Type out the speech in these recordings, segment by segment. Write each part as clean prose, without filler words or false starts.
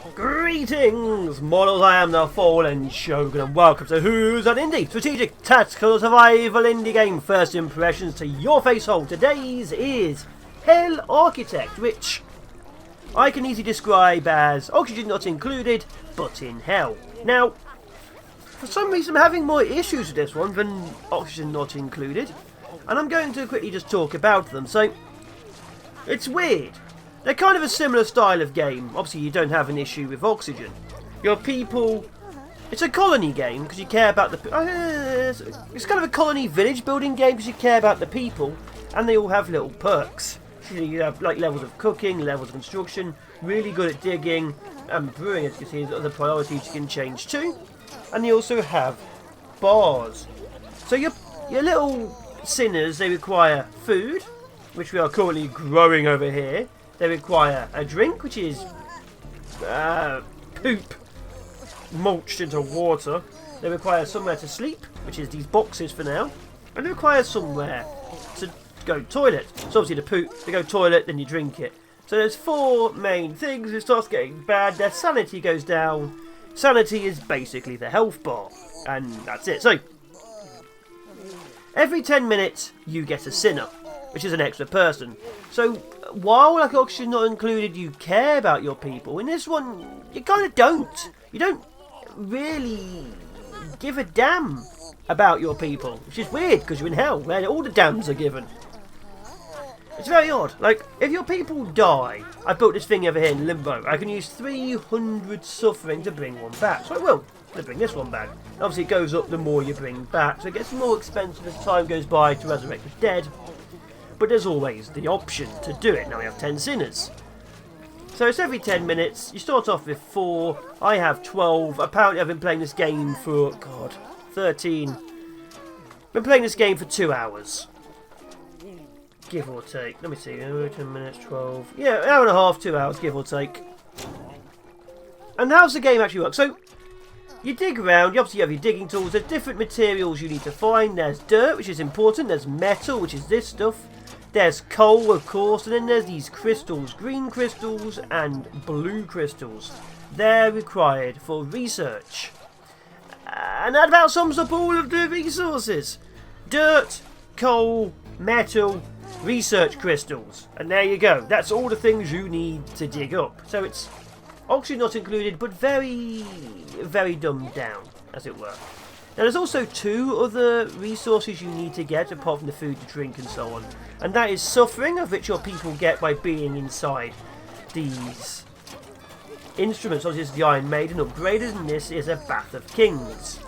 Greetings, models! I am the Fallen Shogun, and welcome to Who's an Indie Strategic Tactical Survival Indie Game. First impressions to your face hole. Today's is Hell Architect, which I can easily describe as oxygen not included, but in hell. Now, for some reason, I'm having more issues with this one than oxygen not included, and I'm going to quickly just talk about them. So, it's weird. They're kind of a similar style of game. Obviously, you don't have an issue with oxygen. Your people... It's a colony game, because you care about the... it's kind of a colony village building game, because you care about the people, and they all have little perks. So you have like levels of cooking, levels of construction, really good at digging, and brewing, as you can see, there's other priorities you can change too. And you also have bars. So your little sinners, they require food, which we are currently growing over here. They require a drink, which is poop mulched into water. They require somewhere to sleep, which is these boxes for now. And they require somewhere to go toilet. So obviously the poop, they go toilet, then you drink it. So there's four main things. It starts getting bad, their sanity goes down. Sanity is basically the health bar. And that's it. So, every 10 minutes you get a sinner, which is an extra person. So, while like oxygen not included, you care about your people. In this one, you kind of don't. You don't really give a damn about your people, which is weird because you're in hell where all the damns are given. It's very odd. Like, if your people die, I built this thing over here in Limbo. I can use 300 suffering to bring one back. So I will. To bring this one back. Obviously, it goes up the more you bring back, so it gets more expensive as time goes by to resurrect the dead. But there's always the option to do it. Now we have 10 sinners. So it's every 10 minutes. You start off with 4. I have 12. Apparently I've been playing this game for, 13. Been playing this game for 2 hours. Give or take. Let me see. 10 minutes, 12. Yeah, an hour and a half, 2 hours, give or take. And how's the game actually work? So, you dig around, you obviously have your digging tools, there's different materials you need to find. There's dirt, which is important, there's metal, which is this stuff. There's coal, of course, and then there's these crystals, green crystals and blue crystals. They're required for research. And that about sums up all of the resources. Dirt, coal, metal, research crystals. And there you go. That's all the things you need to dig up. So it's oxygen not included, but very, very dumbed down, as it were. Now there's also 2 other resources you need to get, apart from the food, the drink and so on. And that is suffering, of which your people get by being inside these instruments. Obviously this is the Iron Maiden upgraded, and this is a Bath of Kings.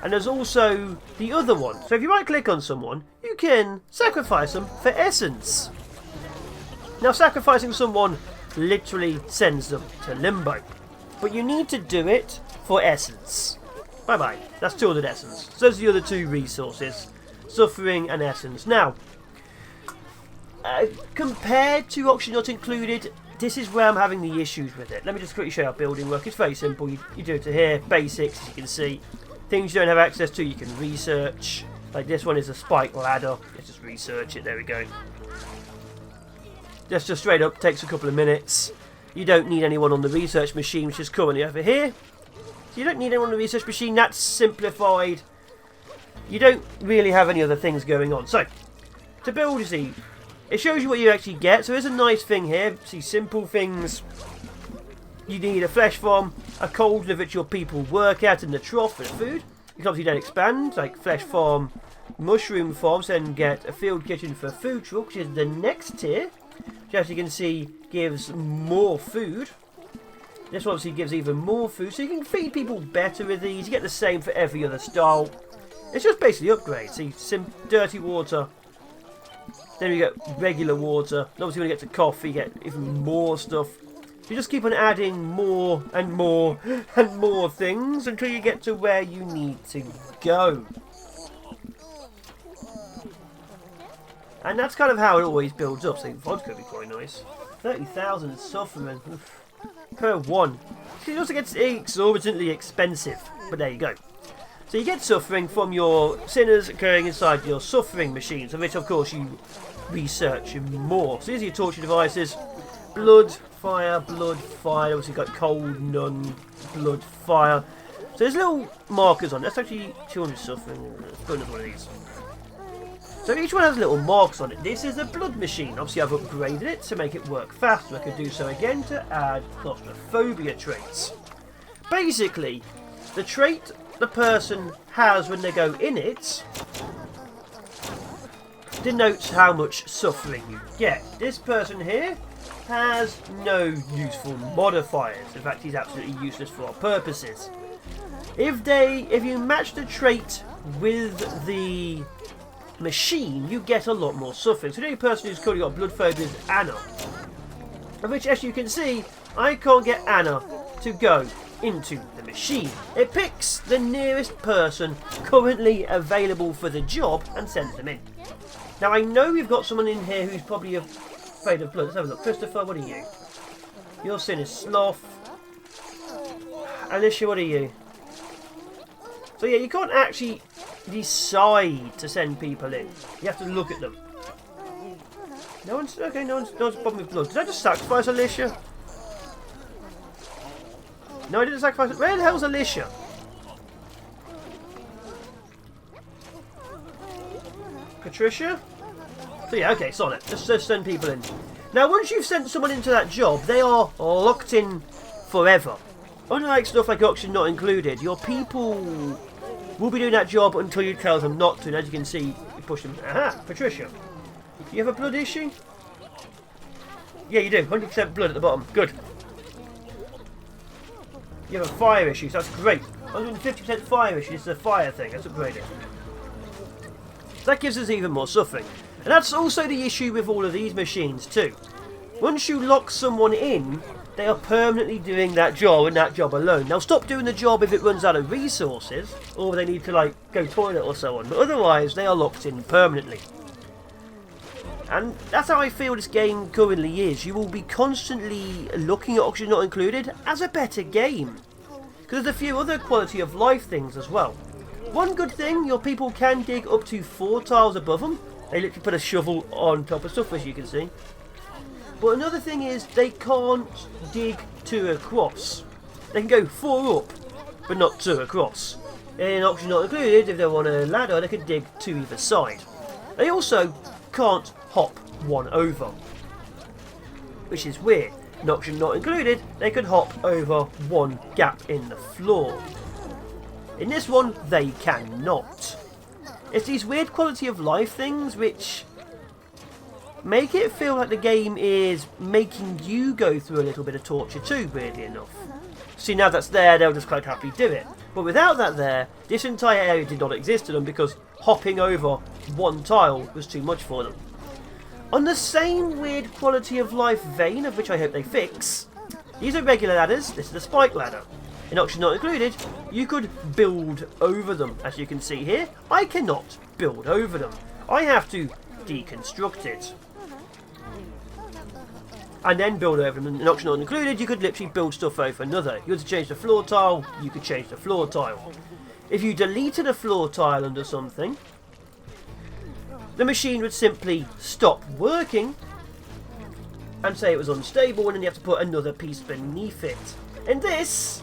And there's also the other one. So if you right click on someone, you can sacrifice them for essence. Now sacrificing someone literally sends them to limbo. But you need to do it for essence. Bye bye. That's 200 essence. So those are the other 2 resources. Suffering and essence. Now, compared to oxygen not included, this is where I'm having the issues with it. Let me just quickly show you how building work. It's very simple. You do it to here. Basics, as you can see. Things you don't have access to, you can research. Like this one is a spike ladder. Let's just research it. There we go. Just straight up, takes a couple of minutes. You don't need anyone on the research machine, which is currently over here. So you don't need anyone on the research machine, that's simplified. You don't really have any other things going on. So, to build, you see, it shows you what you actually get. So there's a nice thing here. See, simple things. You need a flesh farm, a cauldron of which your people work at, and the trough for the food. You can obviously then expand, like flesh farm, mushroom farms, then get a field kitchen for a food truck, which is the next tier. Which, as you can see, gives more food. This one obviously gives even more food, so you can feed people better with these. You get the same for every other style. It's just basically upgrades. See, dirty water. Then you get regular water. And obviously when you get to coffee, you get even more stuff. You just keep on adding more and more and more things until you get to where you need to go. And that's kind of how it always builds up. So vodka would be quite nice. 30,000 suffering. Per one. It also gets exorbitantly expensive, but there you go. So you get suffering from your sinners occurring inside your suffering machines, of which of course you research more. So these are your torture devices. blood, fire, blood, fire. Obviously got cold, none, blood, fire. So there's little markers on it. That's actually 200 suffering. Let's put another one of these. So each one has little marks on it. This is a blood machine. Obviously I've upgraded it to make it work faster. I could do so again to add claustrophobia traits. Basically, the trait the person has when they go in it denotes how much suffering you get. This person here has no useful modifiers. In fact, he's absolutely useless for our purposes. If you match the trait with the machine, you get a lot more suffering. So the only person who's currently got blood phobia is Anna, of which, as you can see, I can't get Anna to go into the machine. It picks the nearest person currently available for the job and sends them in. Now I know we've got someone in here who's probably afraid of blood. Let's have a look. Christopher, what are you? Your sin is sloth. Alicia, what are you? So yeah, you can't actually decide to send people in. You have to look at them. No one's bothered with blood. Did I just sacrifice Alicia? No, I didn't sacrifice it. Where the hell's Alicia? Patricia? So yeah, okay, solid. Just send people in. Now, once you've sent someone into that job, they are locked in forever. Unlike stuff like Oxygen Not Included, your people will be doing that job until you tell them not to. And as you can see, you push them. Aha, Patricia. Do you have a blood issue? Yeah, you do. 100% blood at the bottom. Good. You have a fire issue, so that's great. 150% fire issue. This is a fire thing. That's upgraded. That gives us even more suffering. And that's also the issue with all of these machines too. Once you lock someone in, they are permanently doing that job and that job alone. They'll stop doing the job if it runs out of resources, or they need to like go toilet or so on. But otherwise, they are locked in permanently. And that's how I feel this game currently is. You will be constantly looking at Oxygen Not Included as a better game. Because there's a few other quality of life things as well. One good thing, your people can dig up to 4 tiles above them. They literally put a shovel on top of stuff, as you can see. But another thing is, they can't dig 2 across. They can go 4 up, but not 2 across. In Oxygen Not Included, if they're on a ladder, they can dig 2 either side. They also can't hop 1 over, which is weird. In Oxygen Not Included, they can hop over 1 gap in the floor. In this one, they cannot. It's these weird quality of life things which make it feel like the game is making you go through a little bit of torture too, weirdly enough. See, now that's there, they'll just quite happily do it. But without that there, this entire area did not exist to them because hopping over 1 tile was too much for them. On the same weird quality of life vein, of which I hope they fix, these are regular ladders, this is a spike ladder. In Oxygen Not Included, you could build over them. As you can see here, I cannot build over them. I have to deconstruct it and then build over them. In Oxygen Not Included, you could literally build stuff over another. You want to change the floor tile, you could change the floor tile. If you deleted a floor tile under something, the machine would simply stop working and say it was unstable, and then you have to put another piece beneath it. In this,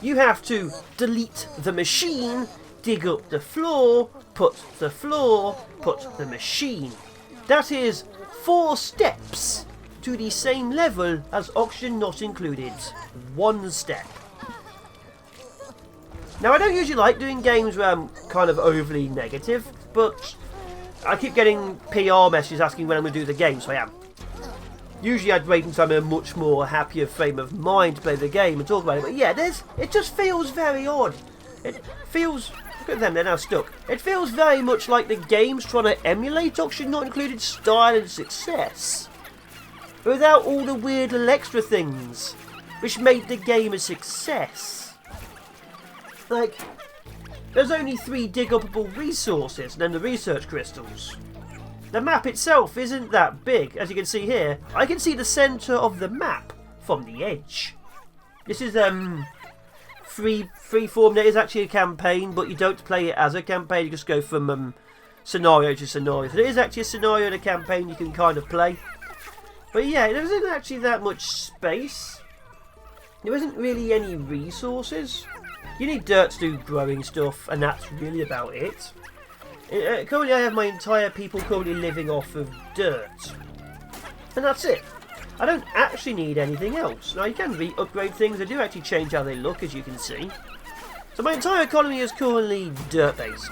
you have to delete the machine, dig up the floor, put the machine. That is 4 steps to the same level as Oxygen Not Included's 1 step. Now, I don't usually like doing games where I'm kind of overly negative, but I keep getting PR messages asking when I'm going to do the game, so I am. Usually I'd wait until I'm in a much more happier frame of mind to play the game and talk about it, but yeah, it just feels very odd. It feels, look at them, they're now stuck. It feels very much like the game's trying to emulate Oxygen Not Included style and success, but without all the weird little extra things, which made the game a success. Like, there's only 3 dig-upable resources, and then the research crystals. The map itself isn't that big. As you can see here, I can see the centre of the map from the edge. This is freeform. There is actually a campaign, but you don't play it as a campaign. You just go from scenario to scenario. So there is actually a scenario and a campaign you can kind of play. But yeah, there isn't actually that much space. There isn't really any resources. You need dirt to do growing stuff, and that's really about it. Currently I have my entire people currently living off of dirt. And that's it. I don't actually need anything else. Now you can upgrade things, they do actually change how they look, as you can see. So my entire economy is currently dirt based.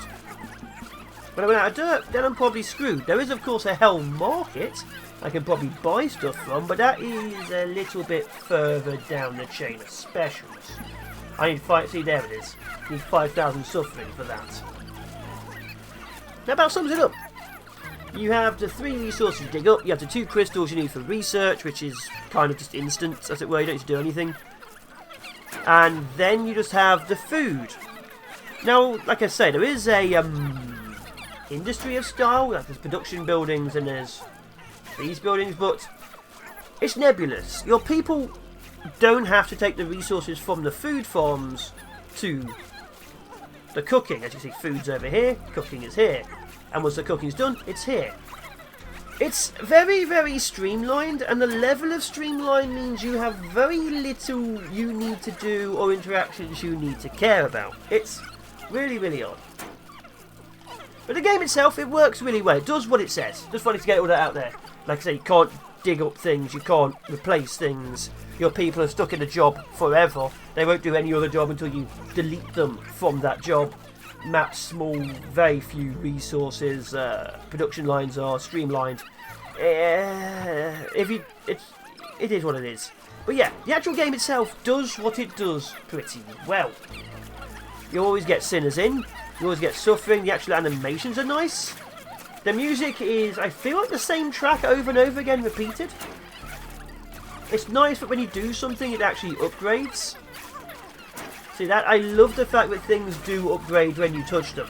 When I run out of dirt, then I'm probably screwed. There is of course a hell market I can probably buy stuff from, but that is a little bit further down the chain of specials. I need 5, see there it is. I need 5,000 suffering for that. That about sums it up. You have the 3 resources to dig up, you have the 2 crystals you need for research, which is kind of just instant, as it were, you don't need to do anything. And then you just have the food. Now, like I say, there is a industry of style, like there's production buildings and there's these buildings, but it's nebulous. Your people don't have to take the resources from the food farms to the cooking. As you see, food's over here, cooking is here. And once the cooking's done, it's here. It's very, very streamlined, and the level of streamline means you have very little you need to do or interactions you need to care about. It's really, really odd. But the game itself, it works really well. It does what it says. Just wanted to get all that out there. Like I say, you can't dig up things, you can't replace things. Your people are stuck in a job forever. They won't do any other job until you delete them from that job. Maps small, very few resources. Production lines are streamlined. It is what it is. But yeah, the actual game itself does what it does pretty well. You always get sinners in. You always get suffering. The actual animations are nice. The music is, I feel like, the same track over and over again repeated. It's nice, but when you do something, it actually upgrades. See that? I love the fact that things do upgrade when you touch them.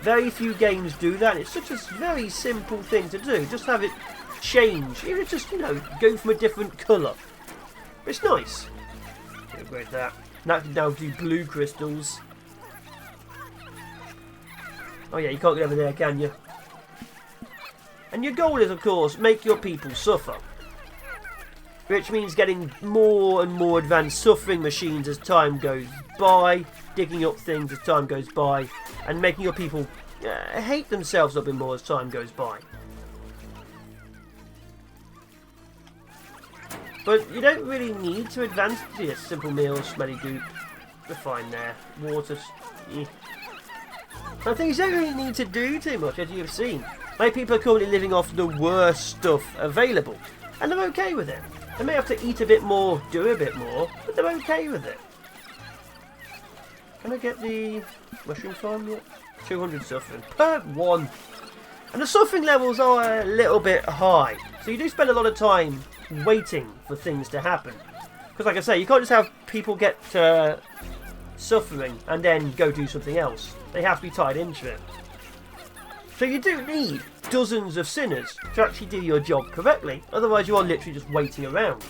Very few games do that. It's such a very simple thing to do. Just have it change. Even just, go from a different colour. It's nice. Upgrade that. That can now do blue crystals. Oh yeah, you can't get over there, can you? And your goal is, of course, make your people suffer. Which means getting more and more advanced suffering machines as time goes by, digging up things as time goes by, and making your people hate themselves a bit more as time goes by. But you don't really need to advance. Yes, simple meals, smelly goop, we're fine there. Water, I think you don't really need to do too much, as you've seen. My people are currently living off the worst stuff available, and they're okay with it. They may have to eat a bit more, do a bit more, but they're okay with it. Can I get the mushroom farm yet? 200 suffering per one. And the suffering levels are a little bit high, so you do spend a lot of time waiting for things to happen. Because like I say, you can't just have people get suffering and then go do something else. They have to be tied into it. So you do need dozens of sinners to actually do your job correctly, otherwise you are literally just waiting around.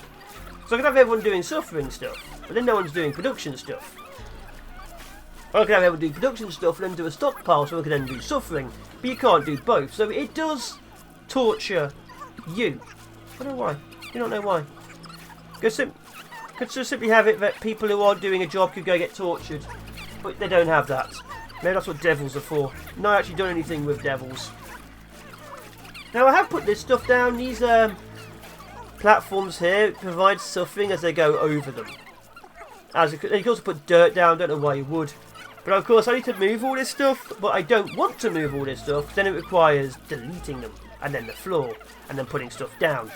So I could have everyone doing suffering stuff, but then no one's doing production stuff. Or I could have everyone doing production stuff and then do a stockpile so I could then do suffering, but you can't do both, so it does torture you. I don't know why. You don't know why. Could just simply have it that people who aren't doing a job could go get tortured, but they don't have that. Maybe that's what devils are for. No, I actually done anything with devils. Now I have put this stuff down. These platforms here provide suffering as they go over them. You can also put dirt down. Don't know why you would. But of course I need to move all this stuff. But I don't want to move all this stuff. Then it requires deleting them. And then the floor. And then putting stuff down.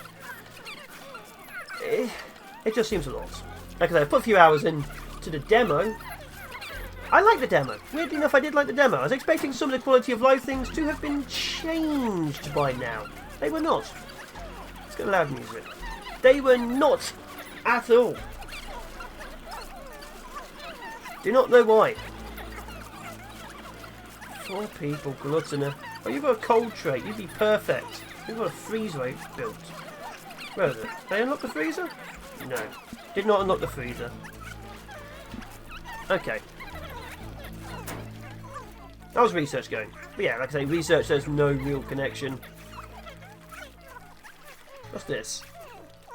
It just seems a lot. Like I said, I put a few hours into the demo. I like the demo. Weirdly enough, I did like the demo. I was expecting some of the quality of life things to have been changed by now. They were not. Let's get loud music. They were not at all. Do not know why. 4 people, gluttoner. Oh, you've got a cold trait. You'd be perfect. You've got a freezer built. Where is it? Did I unlock the freezer? No. Did not unlock the freezer. Okay. How's research going? But yeah, like I say, research there's no real connection. What's this?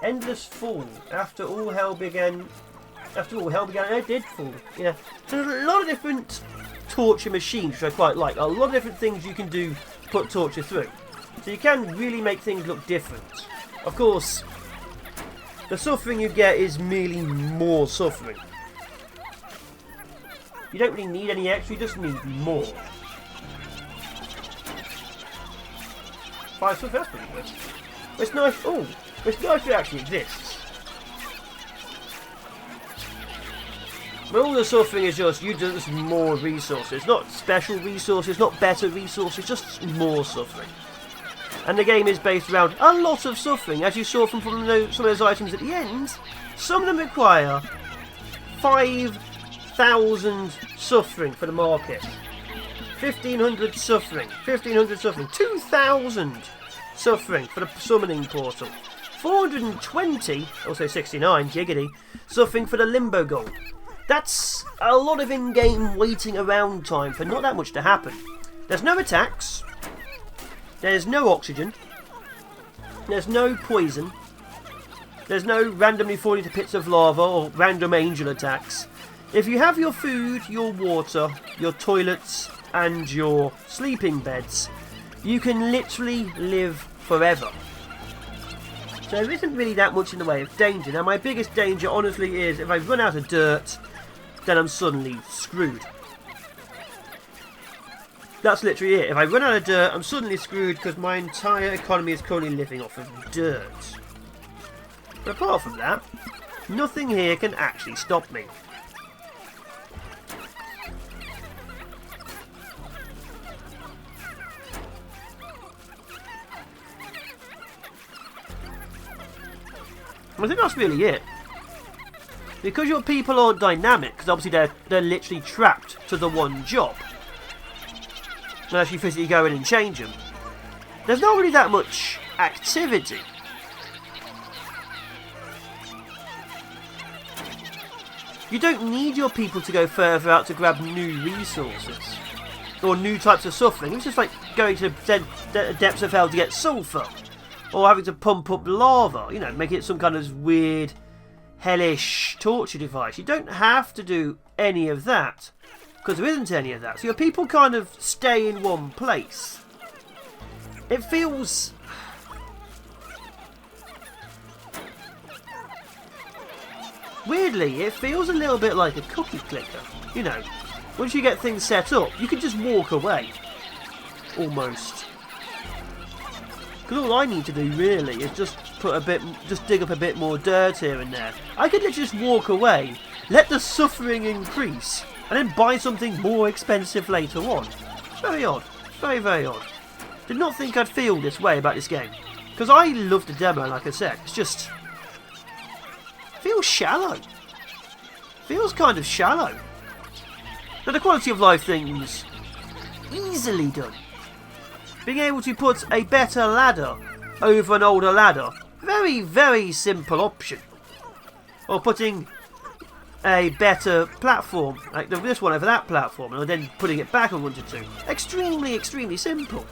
Endless fall. After all hell began, it did fall. Yeah. So there's a lot of different torture machines, which I quite like. A lot of different things you can do to put torture through. So you can really make things look different. Of course, the suffering you get is merely more suffering. You don't really need any extra, you just need more. 5 suffering, that's pretty good. It's nice, it's nice it actually exists. But all the suffering is just, just more resources. Not special resources, not better resources, just more suffering. And the game is based around a lot of suffering, as you saw from some of those items at the end. Some of them require 5,000 suffering for the market, 1,500 suffering, 2,000 suffering for the summoning portal, 420, also 69, giggity, suffering for the limbo gold. That's a lot of in-game waiting around time for not that much to happen. There's no attacks. There's no oxygen. There's no poison. There's no randomly falling to pits of lava or random angel attacks. If you have your food, your water, your toilets, and your sleeping beds, you can literally live forever. So there isn't really that much in the way of danger. Now, my biggest danger, honestly, is if I run out of dirt, then I'm suddenly screwed. That's literally it. If I run out of dirt, I'm suddenly screwed because my entire economy is currently living off of dirt. But apart from that, nothing here can actually stop me. I think that's really it. Because your people aren't dynamic, because obviously they're literally trapped to the one job. Unless you physically go in and change them. There's not really that much activity. You don't need your people to go further out to grab new resources. Or new types of suffering. It's just like going to the depths of hell to get sulfur. Or having to pump up lava. You know, make it some kind of weird, hellish torture device. You don't have to do any of that. Because there isn't any of that. So your people kind of stay in one place. It feels... weirdly, it feels a little bit like a cookie clicker. You know, once you get things set up, you can just walk away. Almost. Because all I need to do really is just dig up a bit more dirt here and there. I could literally just walk away, let the suffering increase, and then buy something more expensive later on. Very odd. Very, very odd. Did not think I'd feel this way about this game. Because I love the demo, like I said. It's just... feels shallow. Feels kind of shallow. But the quality of life things... easily done. Being able to put a better ladder over an older ladder. Very, very simple option. Or putting a better platform, like this one over that platform, and then putting it back a 1 to 2. Extremely, extremely simple.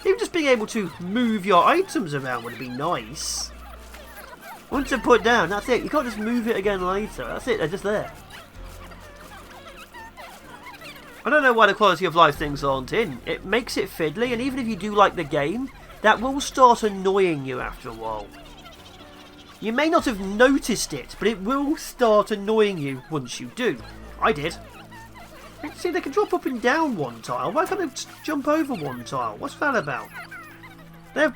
Even just being able to move your items around would be nice. Once they're put down, that's it. You can't just move it again later. That's it, they're just there. I don't know why the quality of life things aren't in. It makes it fiddly, and even if you do like the game, that will start annoying you after a while. You may not have noticed it, but it will start annoying you once you do. I did. See, they can drop up and down one tile. Why can't they just jump over one tile? What's that about? They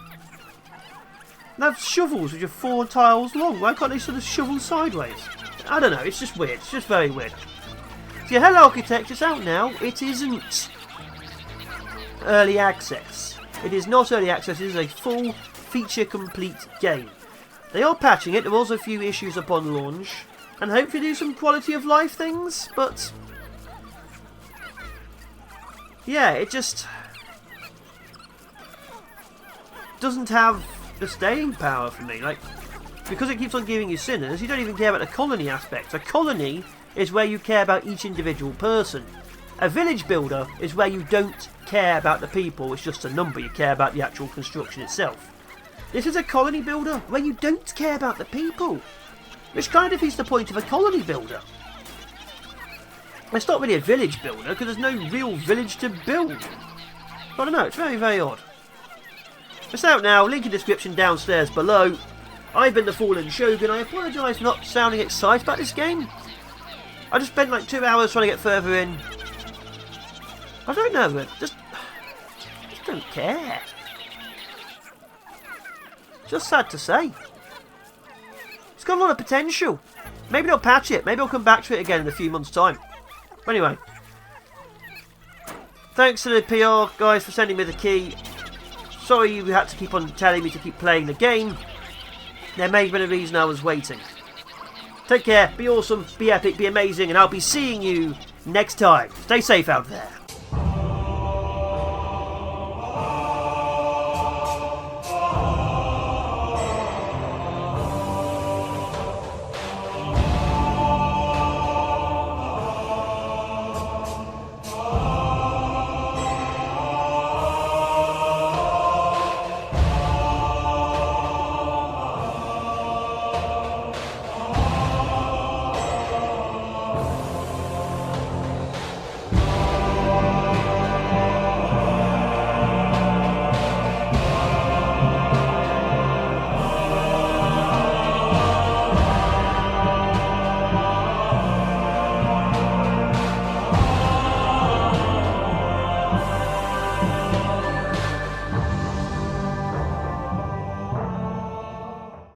have shovels which are 4 tiles long. Why can't they sort of shovel sideways? I don't know, it's just weird. It's just very weird. So your Hell Architecture's out now. It isn't early access. It is not early access. It is a full feature-complete game. They are patching it. There was a few issues upon launch. And hopefully do some quality of life things. But... yeah, it just... doesn't have the staying power for me. Like, because it keeps on giving you sinners, you don't even care about the colony aspect. A colony is where you care about each individual person. A village builder is where you don't care about the people, it's just a number, you care about the actual construction itself. This is a colony builder where you don't care about the people. Which kind of defeats the point of a colony builder. It's not really a village builder because there's no real village to build. I don't know, it's very, very odd. It's out now, link in description downstairs below. I've been the Fallen Shogun. I apologise for not sounding excited about this game. I just spent like 2 hours trying to get further in. I don't know, just don't care. Just sad to say. It's got a lot of potential. Maybe they'll patch it. Maybe I'll come back to it again in a few months' time. Anyway. Thanks to the PR guys for sending me the key. Sorry you had to keep on telling me to keep playing the game. There may have been a reason I was waiting. Take care, be awesome, be epic, be amazing, and I'll be seeing you next time. Stay safe out there.